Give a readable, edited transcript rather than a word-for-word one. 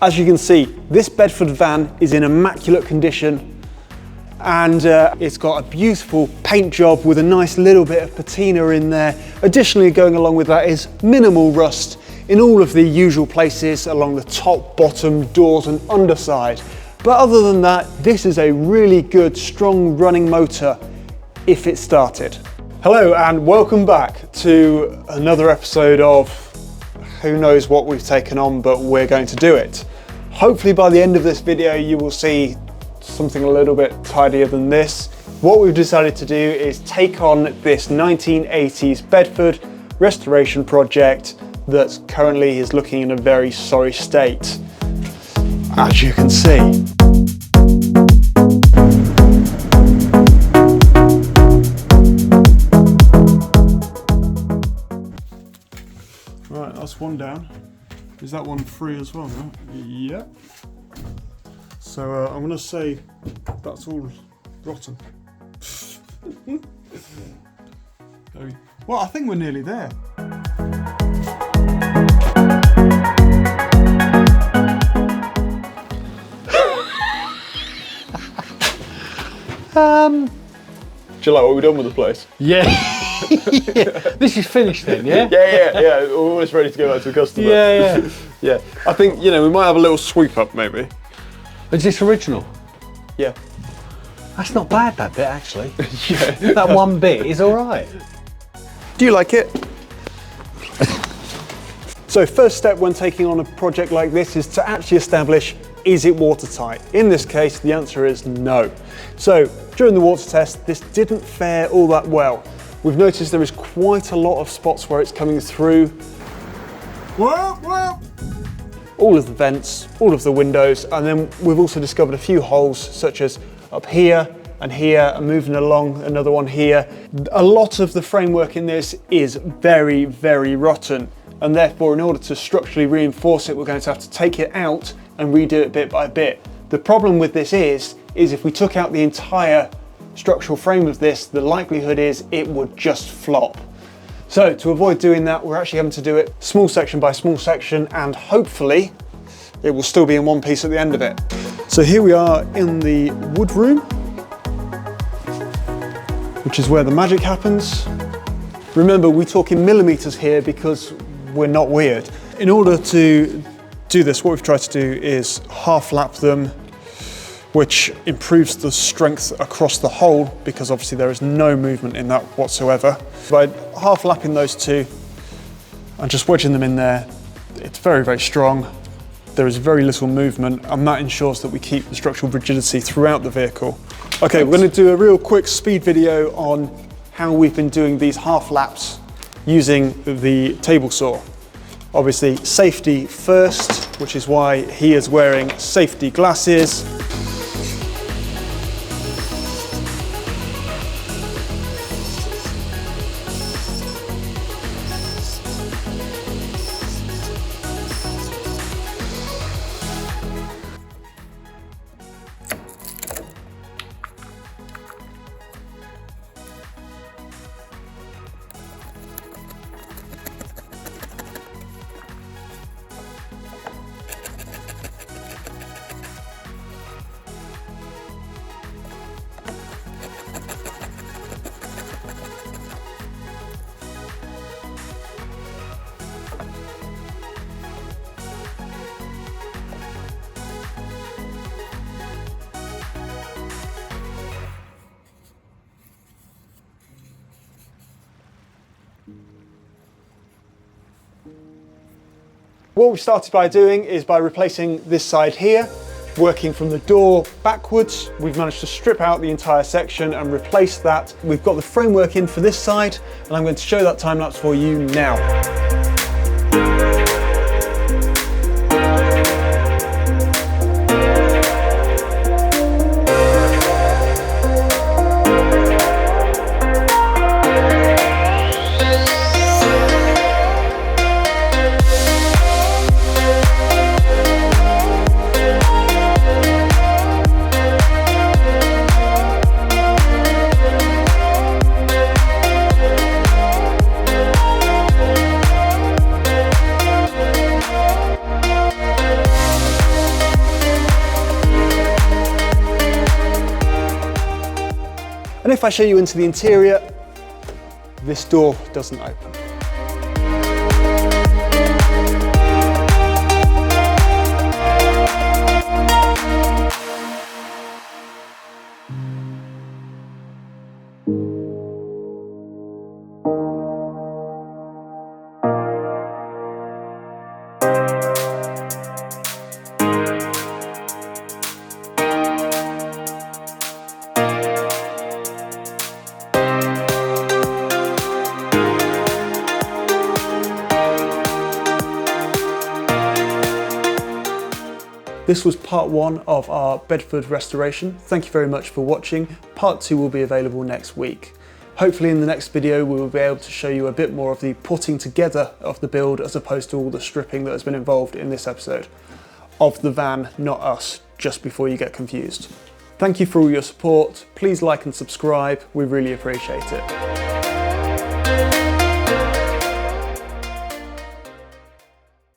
As you can see, this Bedford van is in immaculate condition, and it's got a beautiful paint job with a nice little bit of patina in there. Additionally, going along with that is minimal rust in all of the usual places along the top, bottom, doors and underside. But other than that, this is a really good, strong running motor if it started. Hello and welcome back to another episode of who knows what we've taken on, but we're going to do it. Hopefully by the end of this video, you will see something a little bit tidier than this. What we've decided to do is take on this 1980s Bedford restoration project that currently is looking in a very sorry state, as you can see. Right, that's one down. Is that one free as well? Right? Yeah. So I'm going to say that's all rotten. Well, I think we're nearly there. Do you like what we've done with the place? Yeah. This is finished then, yeah? Yeah. We're almost ready to go back to a customer. Yeah. I think, we might have a little sweep up maybe. Is this original? Yeah. That's not bad, that bit, actually. Yeah. That one bit is all right. Do you like it? So first step when taking on a project like this is to actually establish, is it watertight? In this case, the answer is no. So during the water test, this didn't fare all that well. We've noticed there is quite a lot of spots where it's coming through. All of the vents, all of the windows, and then we've also discovered a few holes such as up here, and moving along another one here. A lot of the framework in this is very, very rotten, and therefore in order to structurally reinforce it, we're going to have to take it out and redo it bit by bit. The problem with this is if we took out the entire structural frame of this, the likelihood is it would just flop. So to avoid doing that, we're actually having to do it small section by small section, and hopefully it will still be in one piece at the end of it. So here we are in the wood room, which is where the magic happens. Remember, we talk in millimeters here because we're not weird. In order to do this, what we've tried to do is half lap them, which improves the strength across the whole because obviously there is no movement in that whatsoever. By half lapping those two and just wedging them in there, it's very, very strong. There is very little movement, and that ensures that we keep the structural rigidity throughout the vehicle. Okay, we're going to do a real quick speed video on how we've been doing these half laps using the table saw. Obviously, safety first, which is why he is wearing safety glasses. What we started by doing is by replacing this side here, working from the door backwards. We've managed to strip out the entire section and replace that. We've got the framework in for this side, and I'm going to show that time lapse for you now. And if I show you into the interior, this door doesn't open. This was part 1 of our Bedford restoration. Thank you very much for watching. Part 2 will be available next week. Hopefully in the next video we will be able to show you a bit more of the putting together of the build as opposed to all the stripping that has been involved in this episode. Of the van, not us, just before you get confused. Thank you for all your support. Please like and subscribe. We really appreciate it.